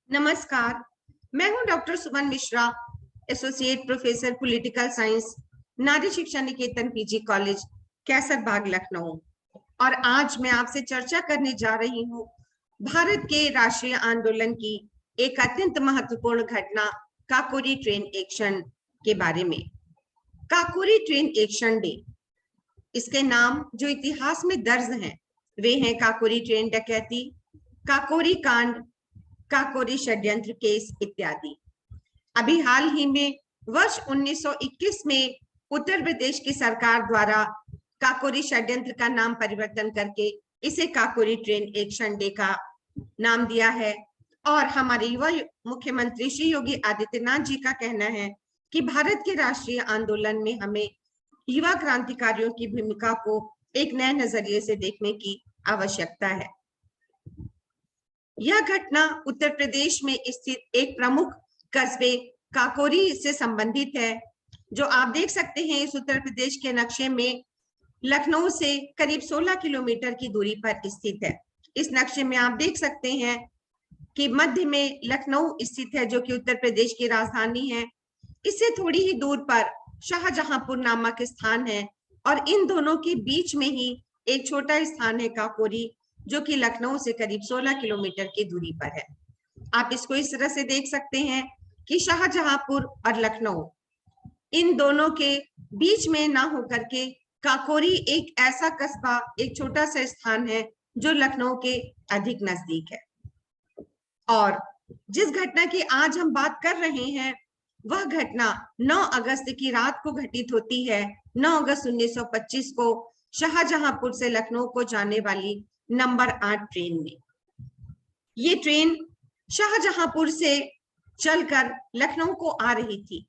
नमस्कार, मैं हूं doctor Suman Mishra, associate professor political science, Nari Shiksha Niketan PG college, Kaiserbagh, Lucknow. और आज मैं आपसे चर्चा करने जा रही हूं भारत के राष्ट्रीय आंदोलन की एक अत्यंत महत्वपूर्ण घटना काकोरी ट्रेन एक्शन के बारे में। काकोरी ट्रेन एक्शन डे, इसके नाम जो इतिहास में दर्ज हैं वे हैं काकोरी ट्रेन डकैती, काकोरी कांड, काकोरी षड्यंत्र केस इत्यादि। अभी हाल ही में वर्ष 1921 में उत्तर प्रदेश की सरकार द्वारा काकोरी षड्यंत्र का नाम परिवर्तन करके इसे काकोरी ट्रेन एक्शन डे का नाम दिया है। और हमारे युवा मुख्यमंत्री श्री योगी आदित्यनाथ जी का कहना है कि भारत के राष्ट्रीय आंदोलन में हमें युवा क्रांतिकारियों की भूमिका को एक नए नजरिए से देखने की आवश्यकता है। यह घटना उत्तर प्रदेश में स्थित एक प्रमुख कस्बे काकोरी से संबंधित है, जो आप देख सकते हैं इस उत्तर प्रदेश के नक्शे में लखनऊ से करीब 16 किलोमीटर की दूरी पर स्थित है। इस नक्शे में आप देख सकते हैं कि मध्य में लखनऊ स्थित है, जो कि उत्तर प्रदेश की राजधानी है। इससे थोड़ी ही दूर पर शाहजहांपुर नामक स्थान है और इन दोनों के बीच में ही एक छोटा स्थान है काकोरी, जो कि लखनऊ से करीब 16 किलोमीटर की दूरी पर है। आप इसको इस तरह से देख सकते हैं कि शाहजहांपुर और लखनऊ, इन दोनों के बीच में ना होकर के काकोरी एक ऐसा कस्बा, एक छोटा सा स्थान है जो लखनऊ के अधिक नजदीक है। और जिस घटना की आज हम बात कर रहे हैं वह घटना 9 अगस्त की रात को घटित होती है। 9 अगस्त 1925 को शाहजहांपुर से लखनऊ को जाने वाली नंबर 8 ट्रेन में, ये ट्रेन शाहजहांपुर से चलकर लखनऊ को आ रही थी।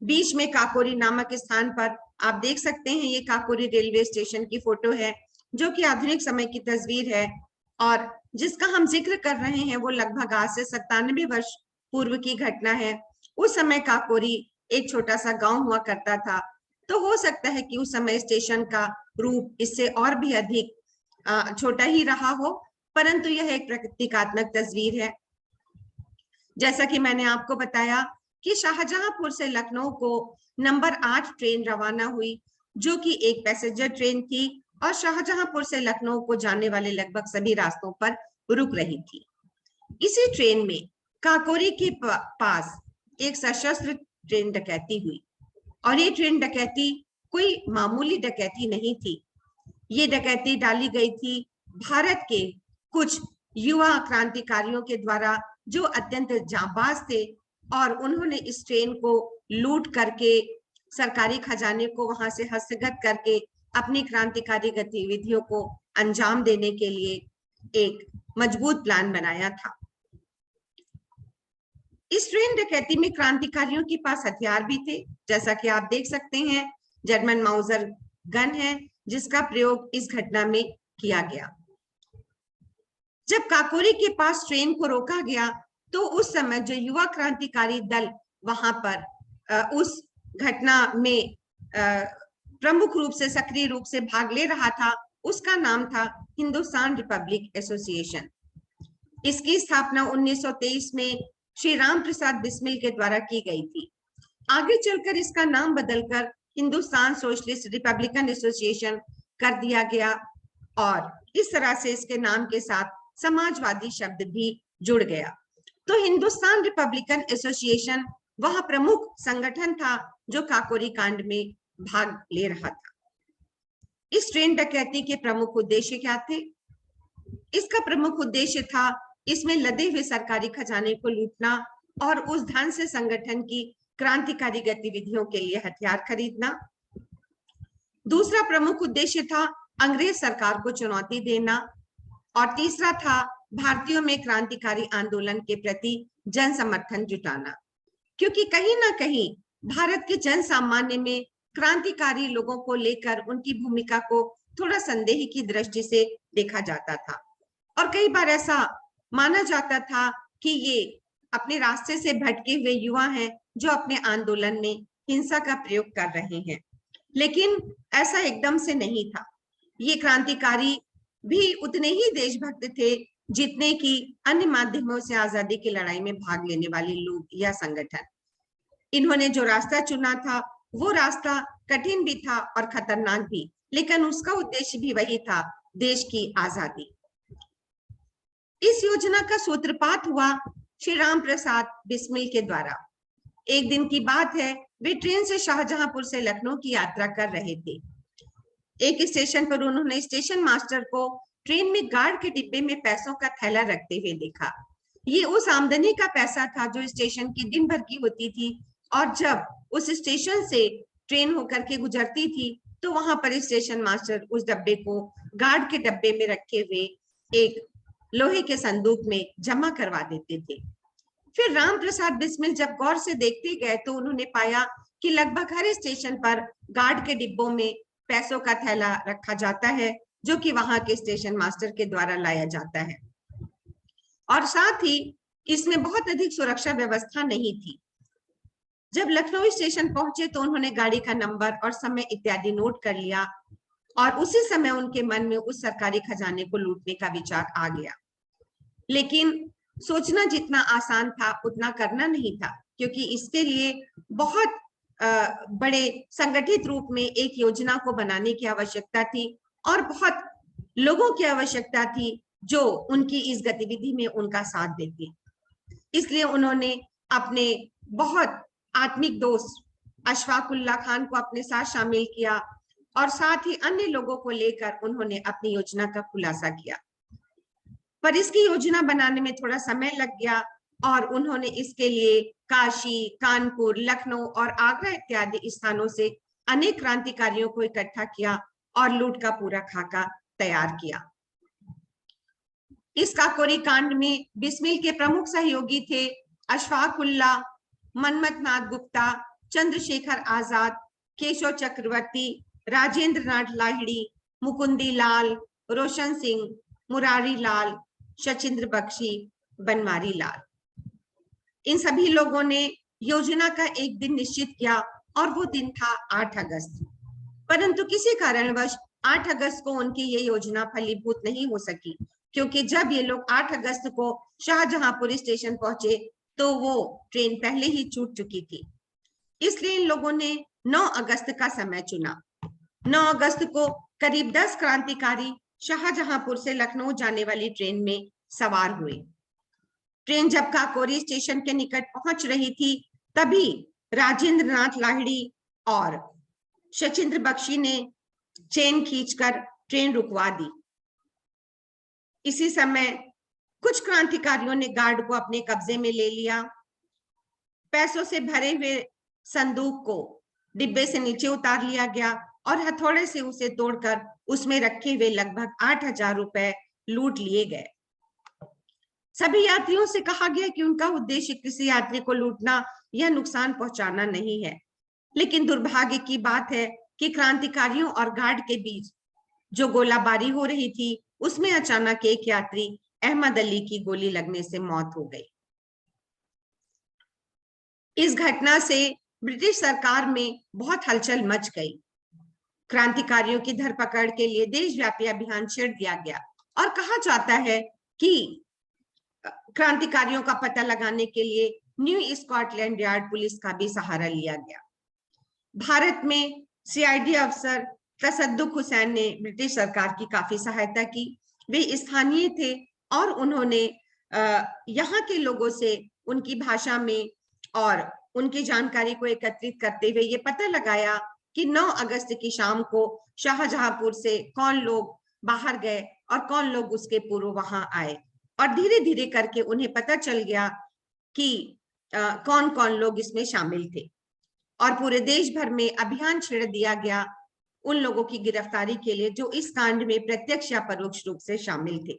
बीच में काकोरी नामक स्थान पर आप देख सकते हैं, ये काकोरी रेलवे स्टेशन की फोटो है, जो कि आधुनिक समय की तस्वीर है। और जिसका हम जिक्र कर रहे हैं वो लगभग आज से 97 वर्ष पूर्व की घटना है। उस समय काकोरी एक छोटा सा गांव हुआ करता था, तो हो सकता है कि उस समय स्टेशन का रूप इससे और भी अधिक छोटा ही रहा हो, परंतु यह एक प्रतीकात्मक तस्वीर है। जैसा कि मैंने आपको बताया कि शाहजहांपुर से लखनऊ को नंबर 8 ट्रेन रवाना हुई, जो कि एक पैसेंजर ट्रेन थी और शाहजहांपुर से लखनऊ को जाने वाले लगभग सभी रास्तों पर रुक रही थी। इसी ट्रेन में काकोरी के पास एक सशस्त्र ट्रेन डकैती हुई और ये ट्रेन डकैती कोई मामूली डकैती नहीं थी। ये डकैती डाली गई थी भारत के कुछ युवा क्रांतिकारियों के द्वारा, जो अत्यंत जांबाज थे और उन्होंने इस ट्रेन को लूट करके सरकारी खजाने को वहां से हस्तगत करके अपनी क्रांतिकारी गतिविधियों को अंजाम देने के लिए एक मजबूत प्लान बनाया था। इस ट्रेन डकैती में क्रांतिकारियों के पास हथियार भी थे, जैसा कि आप देख सकते हैं जर्मन माउजर गन है, जिसका प्रयोग इस घटना में किया गया। जब काकोरी के पास ट्रेन को रोका गया तो उस समय जो युवा क्रांतिकारी दल वहां पर उस घटना में प्रमुख रूप से, सक्रिय रूप से भाग ले रहा था, उसका नाम था हिंदुस्तान रिपब्लिक एसोसिएशन। इसकी स्थापना 1923 में श्री राम प्रसाद बिस्मिल के द्वारा की गई थी। आगे चलकर इसका नाम बदलकर हिंदुस्तान सोशलिस्ट रिपब्लिकन एसोसिएशन कर दिया गया और इस तरह से इसके नाम के साथ समाजवादी शब्द भी जुड़ गया। तो हिंदुस्तान रिपब्लिकन एसोसिएशन वह प्रमुख संगठन था जो काकोरी कांड में भाग ले रहा था। इस ट्रेन डकैती के प्रमुख उद्देश्य क्या थे? इसका प्रमुख उद्देश्य था इसमें लदे हुए सरकारी खजाने को लूटना और उस धन से संगठन की क्रांतिकारी गतिविधियों के लिए हथियार खरीदना। दूसरा प्रमुख उद्देश्य था अंग्रेज सरकार को चुनौती देना और तीसरा था भारतीयों में क्रांतिकारी आंदोलन के प्रति जन समर्थन जुटाना, क्योंकि कहीं ना कहीं भारत के जन सामान्य में क्रांतिकारी लोगों को लेकर उनकी भूमिका को थोड़ा संदेह की दृष्टि से देखा जाता था और कई बार ऐसा माना जाता था कि ये अपने रास्ते से भटके हुए युवा हैं जो अपने आंदोलन में हिंसा का प्रयोग कर रहे हैं। लेकिन ऐसा एकदम से नहीं था। ये क्रांतिकारी भी उतने ही देशभक्त थे जितने की अन्य माध्यमों से आजादी की लड़ाई में भाग लेने वाले लोग या संगठन। इन्होंने जो रास्ता चुना था वो रास्ता कठिन भी था और खतरनाक भी, लेकिन उसका उद्देश्य भी वही था, देश की आजादी। इस योजना का सूत्रपात हुआ श्री राम प्रसाद बिस्मिल के द्वारा। एक दिन की बात है, वे ट्रेन से शाहजहांपुर से लखनऊ की यात्रा कर रहे थे। एक स्टेशन पर उन्होंने स्टेशन मास्टर को ट्रेन में गार्ड के डिब्बे में पैसों का थैला रखते हुए देखा। ये उस आमदनी का पैसा था जो स्टेशन की दिन भर की होती थी, और जब उस स्टेशन से ट्रेन होकर के गुजरती थी तो वहां पर स्टेशन मास्टर उस डब्बे को गार्ड के डब्बे में रखे हुए एक लोहे के संदूक में जमा करवा देते थे। फिर राम प्रसाद बिस्मिल जब गौर से देखते गए तो उन्होंने पाया कि लगभग हर स्टेशन पर गार्ड के डिब्बों में पैसों का थैला रखा जाता है, जो कि वहां के स्टेशन मास्टर के द्वारा लाया जाता है, और साथ ही इसमें बहुत अधिक सुरक्षा व्यवस्था नहीं थी। जब लखनऊ स्टेशन पहुंचे तो उन्होंने गाड़ी का नंबर और समय इत्यादि नोट कर लिया, और उसी समय उनके मन में उस सरकारी खजाने को लूटने का विचार आ गया। लेकिन सोचना जितना आसान था उतना करना नहीं था, क्योंकि इसके लिए बहुत बड़े संगठित रूप में एक योजना को बनाने की आवश्यकता थी, और बहुत लोगों की आवश्यकता थी जो उनकी इस गतिविधि में उनका साथ देते। इसलिए उन्होंने अपने बहुत आत्मिक दोस्त अशफाक उल्लाह खान को अपने साथ शामिल किया, और साथ ही अन्य लोगों को लेकर उन्होंने अपनी योजना का खुलासा किया। पर इसकी योजना बनाने में थोड़ा समय लग गया, और उन्होंने इसके लिए काशी, कानपुर, लखनऊ और आगरा इत्यादि स्थानों से अनेक क्रांतिकारियों को इकट्ठा किया और लूट का पूरा खाका तैयार किया। इस काकोरी कांड में बिस्मिल के प्रमुख सहयोगी थे अशफाक उल्लाह, मनमथ नाथ गुप्ता, चंद्रशेखर आजाद, केशव चक्रवर्ती, राजेंद्र नाथ लाहिड़ी, मुकुंदी लाल, रोशन सिंह, मुरारी लाल, शचिंद्र बख्शी, बनवारी लाल। इन सभी लोगों ने योजना का एक दिन निश्चित किया, और वो दिन था 8 अगस्त। परंतु किसी कारणवश 8 अगस्त को उनकी ये योजना फलीभूत नहीं हो सकी, क्योंकि जब ये लोग 8 अगस्त को शाहजहांपुर स्टेशन पहुंचे तो वो ट्रेन पहले ही छूट चुकी थी। इसलिए इन लोगों ने 9 अगस्त का समय चुना। 9 अगस्त को करीब 10 क्रांतिकारी शाहजहांपुर से लखनऊ जाने वाली ट्रेन में सवार हुए। ट्रेन जब काकोरी स्टेशन के निकट पहुंच रही थी तभी राजेंद्र नाथ लाहिड़ी और शचिंद्र बख्शी ने चेन खींचकर ट्रेन रुकवा दी। इसी समय कुछ क्रांतिकारियों ने गार्ड को अपने कब्जे में ले लिया। पैसों से भरे हुए संदूक को डिब्बे से नीचे उतार लिया गया, और हथौड़े से उसे तोड़कर उसमें रखे हुए लगभग 8,000 रुपए लूट लिए गए। सभी यात्रियों से कहा गया कि उनका उद्देश्य किसी यात्री को लूटना या नुकसान पहुंचाना नहीं है। लेकिन दुर्भाग्य की बात है कि क्रांतिकारियों और गार्ड के बीच जो गोलाबारी हो रही थी उसमें अचानक एक यात्री अहमद अली की गोली लगने से मौत हो गई। इस घटना से ब्रिटिश सरकार में बहुत हलचल मच गई। क्रांतिकारियों की धरपकड़ के लिए देशव्यापी अभियान छेड़ दिया गया, और कहा जाता है कि क्रांतिकारियों का पता लगाने के लिए न्यू स्कॉटलैंड यार्ड पुलिस का भी सहारा लिया गया। भारत में सीआईडी अफसर तसद्दुक हुसैन ने ब्रिटिश सरकार की काफी सहायता की। वे स्थानीय थे और उन्होंने यहाँ के लोगों से उनकी भाषा में और उनकी जानकारी को एकत्रित करते हुए ये पता लगाया कि 9 अगस्त की शाम को शाहजहांपुर से कौन लोग बाहर गए और कौन लोग उसके पूर्व वहां आए, और धीरे धीरे करके उन्हें पता चल गया कि कौन कौन लोग इसमें शामिल थे, और पूरे देश भर में अभियान छेड़ दिया गया उन लोगों की गिरफ्तारी के लिए जो इस कांड में प्रत्यक्ष या परोक्ष रूप से शामिल थे।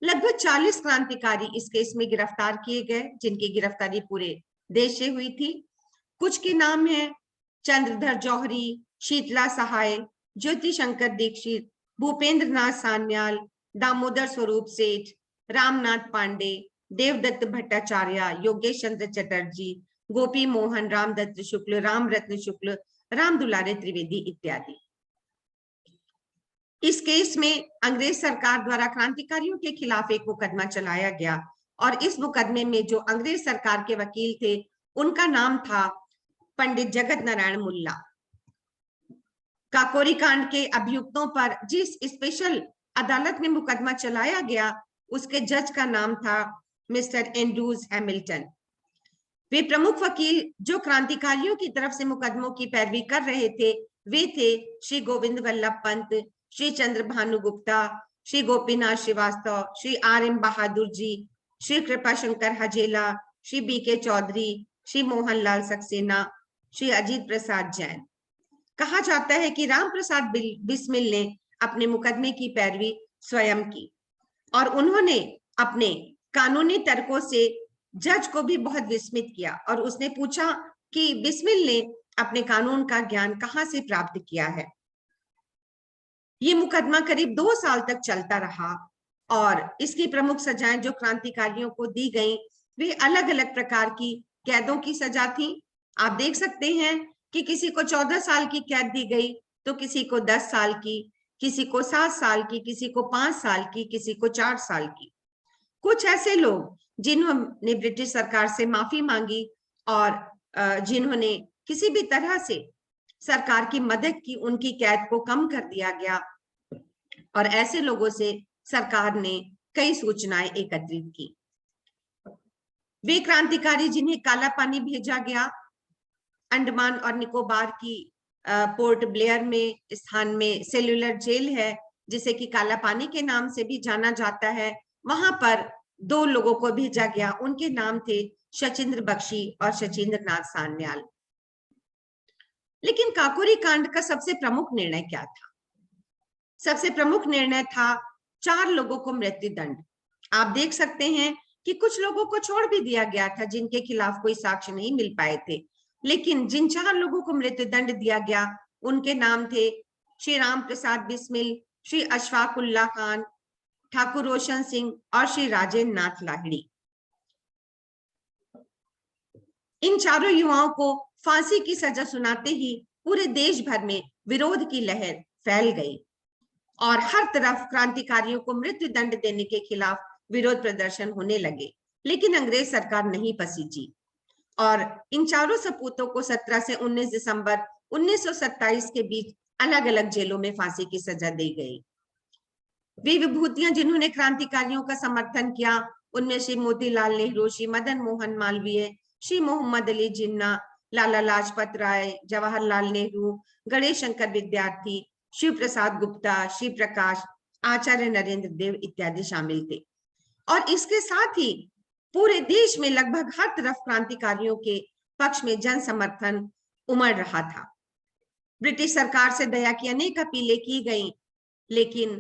लगभग 40 क्रांतिकारी इस केस में गिरफ्तार किए गए, जिनकी गिरफ्तारी पूरे देश से हुई थी। कुछ के नाम हैं चंद्रधर जौहरी, शीतला सहाय, ज्योति शंकर दीक्षित, भूपेंद्र नाथ सान्याल, दामोदर स्वरूप सेठ, रामनाथ पांडे, देवदत्त भट्टाचार्य, योगेश चंद्र चटर्जी, गोपी मोहन, रामदत्त शुक्ल, राम रत्न शुक्ल, राम दुलारे त्रिवेदी इत्यादि। इस केस में अंग्रेज सरकार द्वारा क्रांतिकारियों के खिलाफ एक मुकदमा चलाया गया और इस मुकदमे में जो अंग्रेज सरकार के वकील थे उनका नाम था पंडित जगत नारायण मुल्ला। काकोरी कांड के अभियुक्तों पर जिस स्पेशल अदालत में मुकदमा चलाया गया उसके जज का नाम था मिस्टर एंड्रूज हैमिल्टन। वे प्रमुख वकील जो क्रांतिकारियों की तरफ से मुकदमों की पैरवी कर रहे थे वे थे श्री गोविंद वल्लभ पंत, श्री चंद्र भानु गुप्ता, श्री गोपीनाथ श्रीवास्तव, श्री R.M. बहादुर जी, श्री कृपा शंकर हजेला, श्री B.K. चौधरी, श्री मोहनलाल सक्सेना, श्री अजीत प्रसाद जैन। कहा जाता है कि राम प्रसाद बिस्मिल ने अपने मुकदमे की पैरवी स्वयं की और उन्होंने अपने कानूनी तर्कों से जज को भी बहुत विस्मित किया और उसने पूछा कि बिस्मिल ने अपने कानून का ज्ञान कहां से प्राप्त किया है। ये मुकदमा करीब 2 साल तक चलता रहा और इसकी प्रमुख सजाएं जो क्रांतिकारियों को दी गई वे अलग अलग प्रकार की कैदों की सजा थी। आप देख सकते हैं कि किसी को 14 साल की कैद दी गई तो किसी को 10 साल की, किसी को 7 साल की, किसी को 5 साल की, किसी को 4 साल की। कुछ ऐसे लोग जिन्होंने ब्रिटिश सरकार से माफी मांगी और जिन्होंने किसी भी तरह से सरकार की मदद की उनकी कैद को कम कर दिया गया और ऐसे लोगों से सरकार ने कई सूचनाएं एकत्रित की। वे क्रांतिकारी जिन्हें काला पानी भेजा गया, अंडमान और निकोबार की पोर्ट ब्लेयर में स्थान में सेल्युलर जेल है जिसे कि काला पानी के नाम से भी जाना जाता है, वहां पर 2 लोगों को भेजा गया। उनके नाम थे शचींद्र बख्शी और शचींद्र नाथ सान्याल। लेकिन काकोरी कांड का सबसे प्रमुख निर्णय क्या था? सबसे प्रमुख निर्णय था 4 लोगों को मृत्यु दंड। आप देख सकते हैं कि कुछ लोगों को छोड़ भी दिया गया था जिनके खिलाफ कोई साक्ष्य नहीं मिल पाए थे, लेकिन जिन 4 लोगों को मृत्यु दंड दिया गया उनके नाम थे श्री राम प्रसाद बिस्मिल, श्री अशफाक उल्लाह खान, ठाकुर रोशन सिंह और श्री राजेंद्र नाथ लाहिड़ी। इन चारों युवाओं को फांसी की सजा सुनाते ही पूरे देश भर में विरोध की लहर फैल गई और हर तरफ क्रांतिकारियों को मृत्यु दंड देने के खिलाफ विरोध प्रदर्शन होने लगे, लेकिन अंग्रेज सरकार नहीं पसीजी और इन चारों सपूतों को 17 से 19 दिसंबर 1927 के बीच अलग अलग जेलों में फांसी की सजा दी गई। वे विभूतियां जिन्होंने क्रांतिकारियों का समर्थन किया उनमें श्री मोतीलाल नेहरू, श्री मदन मोहन मालवीय, श्री मोहम्मद अली जिन्ना, लाला लाजपत राय, जवाहरलाल नेहरू, गणेश शंकर विद्यार्थी, शिव प्रसाद गुप्ता, श्री प्रकाश, आचार्य नरेंद्र देव इत्यादि शामिल थे। और इसके साथ ही पूरे देश में लगभग हर तरफ क्रांतिकारियों के पक्ष में जन समर्थन उमड़ रहा था। ब्रिटिश सरकार से दया की अनेक अपीलें की गई, लेकिन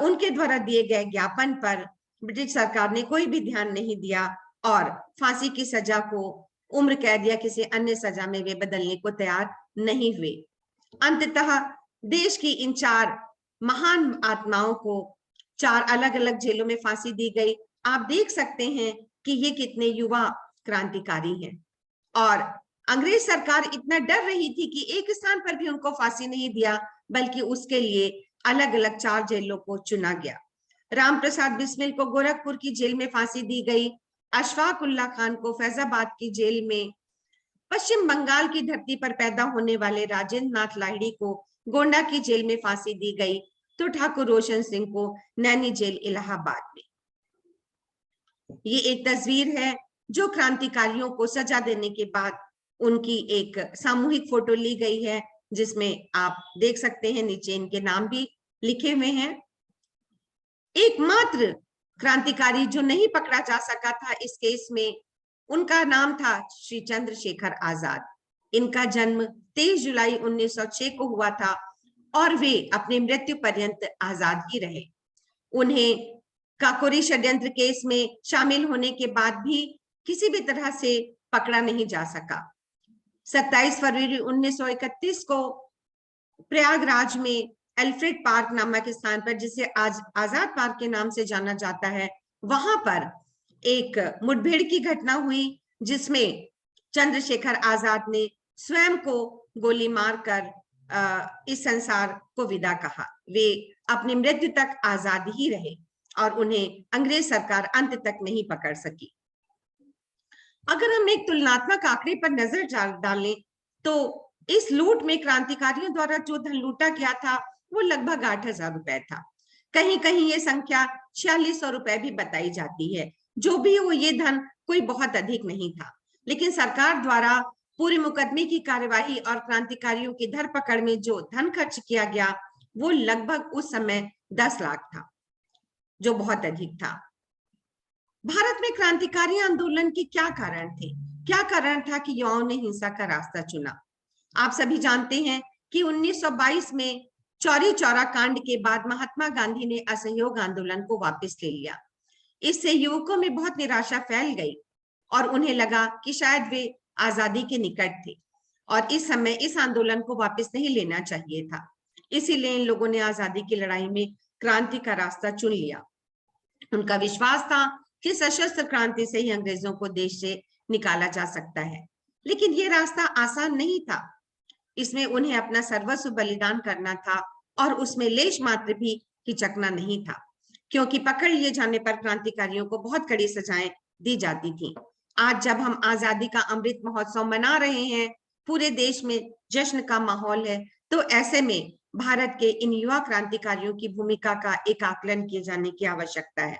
उनके द्वारा दिए गए ज्ञापन पर ब्रिटिश सरकार ने कोई भी ध्यान नहीं दिया और फांसी की सजा को उम्र कैद या किसी अन्य सजा में वे बदलने को तैयार नहीं हुए। अंततः देश की इन 4 महान आत्माओं को 4 अलग अलग जेलों में फांसी दी गई। आप देख सकते हैं कि ये कितने युवा क्रांतिकारी हैं और अंग्रेज सरकार इतना डर रही थी कि एक स्थान पर भी उनको फांसी नहीं दिया, बल्कि उसके लिए अलग अलग 4 जेलों को चुना गया। राम प्रसाद बिस्मिल को गोरखपुर की जेल में फांसी दी गई, अशफाक उल्लाह खान को फैजाबाद की जेल में, पश्चिम बंगाल की धरती पर पैदा होने वाले राजेंद्र नाथ लाहिड़ी को गोंडा की जेल में फांसी दी गई, तो ठाकुर रोशन सिंह को नैनी जेल इलाहाबाद में। ये एक तस्वीर है जो क्रांतिकारियों को सजा देने के बाद उनकी एक सामूहिक फोटो ली गई है, जिसमें आप देख सकते हैं नीचे इनके नाम भी लिखे हुए हैं। एकमात्र क्रांतिकारी जो नहीं पकड़ा जा सका था इस केस में, उनका नाम था श्री चंद्रशेखर आजाद। इनका जन्म 23 जुलाई 1906 को हुआ था और वे अपने मृत्यु पर्यंत आजाद ही रहे। उन्हें काकोरी षड्यंत्र केस में शामिल होने के बाद भी किसी भी तरह से पकड़ा नहीं जा सका। 27 फरवरी 1931 को प्रयागराज में एल्फ्रेड पार्क नामक स्थान पर, जिसे आज आजाद पार्क के नाम से जाना जाता है, वहां पर एक मुठभेड़ की घटना हुई जिसमें चंद्रशेखर आजाद ने स्वयं को गोली मारकर इस संसार को विदा कहा। वे अपनी मृत्यु तक आजाद ही रहे और उन्हें अंग्रेज सरकार अंत तक नहीं पकड़ सकी। अगर हम एक तुलनात्मक आंकड़े पर नजर डालें तो इस लूट में क्रांतिकारियों द्वारा जो धन लूटा गया था वो लगभग 8,000 रुपए था। कहीं कहीं ये संख्या 4600 रुपए भी बताई जाती है। जो भी हो, ये धन कोई बहुत अधिक नहीं था, लेकिन सरकार द्वारा पूरे मुकदमे की कार्यवाही और क्रांतिकारियों की धरपकड़ में जो धन खर्च किया गया वो लगभग उस समय 10 लाख था, जो बहुत अधिक था। भारत में क्रांतिकारी आंदोलन के क्या कारण थे? क्या कारण था कि युवाओं ने हिंसा का रास्ता चुना? आप सभी जानते हैं कि 1922 में चौरी चौरा कांड के बाद महात्मा गांधी ने असहयोग आंदोलन को वापस ले लिया। इससे युवकों में बहुत निराशा फैल गई और उन्हें लगा कि शायद वे आजादी के निकट थे और इस समय इस आंदोलन को वापस नहीं लेना चाहिए था। इसीलिए इन लोगों ने आजादी की लड़ाई में क्रांति का रास्ता चुन लिया। उनका विश्वास था कि सशस्त्र क्रांति से ही अंग्रेजों को देश से निकाला जा सकता है, लेकिन ये रास्ता आसान नहीं था। इसमें उन्हें अपना सर्वस्व बलिदान करना था और उसमें लेश मात्र भी हिचकना नहीं था, क्योंकि पकड़ लिए जाने पर क्रांतिकारियों को बहुत कड़ी सजाएं दी जाती थी। आज जब हम आजादी का अमृत महोत्सव मना रहे हैं, पूरे देश में जश्न का माहौल है, तो ऐसे में भारत के इन युवा क्रांतिकारियों की भूमिका का एक आकलन किए जाने की आवश्यकता है।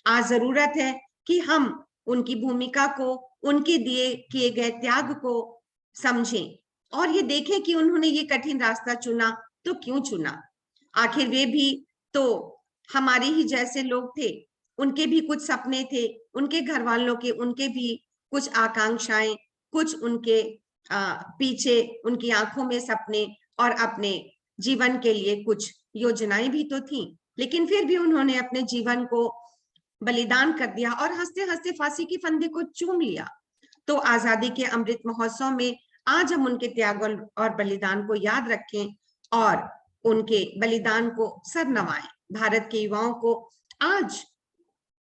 आज जरूरत है कि हम उनकी भूमिका को, उनके दिए किए गए त्याग को समझें और ये देखें कि उन्होंने ये कठिन रास्ता चुना तो क्यों चुना। आखिर वे भी तो हमारे ही जैसे लोग थे, उनके भी कुछ सपने थे, उनके घर वालों के, उनके भी कुछ आकांक्षाएं, कुछ उनके पीछे उनकी आंखों में सपने और अपने जीवन के लिए कुछ योजनाएं भी तो थी, लेकिन फिर भी उन्होंने अपने जीवन को बलिदान कर दिया और हंसते हंसते फांसी की फंदे को चूम लिया। तो आजादी के अमृत महोत्सव में आज हम उनके त्याग और बलिदान को याद रखें और उनके बलिदान को सर नवाएं। भारत के युवाओं को आज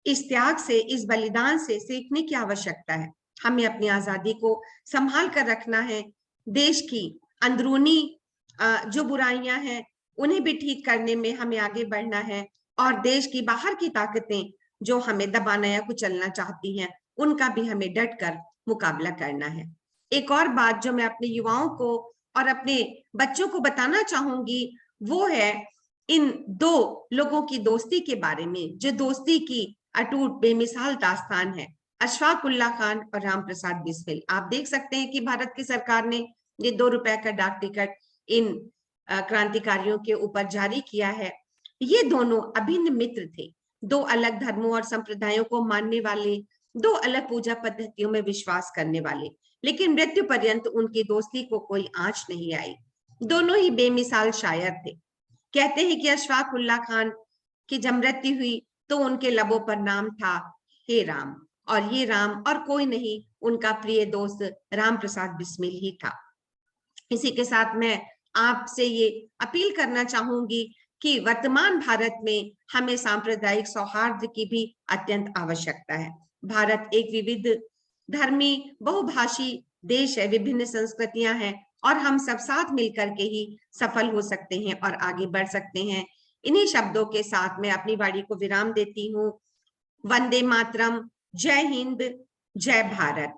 इस त्याग से, इस बलिदान से सीखने की आवश्यकता है। हमें अपनी आजादी को संभाल कर रखना है। देश की अंदरूनी जो बुराइयां हैं उन्हें भी ठीक करने में हमें आगे बढ़ना है और देश की बाहर की ताकतें जो हमें दबाना या कुचलना चाहती हैं उनका भी हमें डट कर मुकाबला करना है। एक और बात जो मैं अपने युवाओं को और अपने बच्चों को बताना चाहूंगी वो है इन दो लोगों की दोस्ती के बारे में, जो दोस्ती की अटूट बेमिसाल दास्तान है, अशफाक उल्लाह खान और राम प्रसाद बिस्मिल। आप देख सकते हैं कि भारत की सरकार ने ये 2 रुपए का डाक टिकट इन क्रांतिकारियों के ऊपर जारी किया है। ये दोनों अभिन्न मित्र थे, 2 अलग धर्मों और संप्रदायों को मानने वाले, 2 अलग पूजा पद्धतियों में विश्वास करने वाले, लेकिन मृत्यु पर्यंत उनकी दोस्ती को कोई आंच नहीं आई। दोनों ही बेमिसाल शायर थे। कहते हैं कि अशफाक उल्लाह खान की जब मृत्यु हुई तो उनके लबों पर नाम था हे राम, और ये राम और कोई नहीं, उनका प्रिय दोस्त राम प्रसाद बिस्मिल ही था। इसी के साथ मैं आपसे ये अपील करना चाहूंगी कि वर्तमान भारत में हमें सांप्रदायिक सौहार्द की भी अत्यंत आवश्यकता है। भारत एक विविध धर्मी बहुभाषी देश है, विभिन्न संस्कृतियां हैं और हम सब साथ मिलकर के ही सफल हो सकते हैं और आगे बढ़ सकते हैं। इन्हीं शब्दों के साथ मैं अपनी वाणी को विराम देती हूँ। वंदे मातरम, जय हिंद, जय भारत।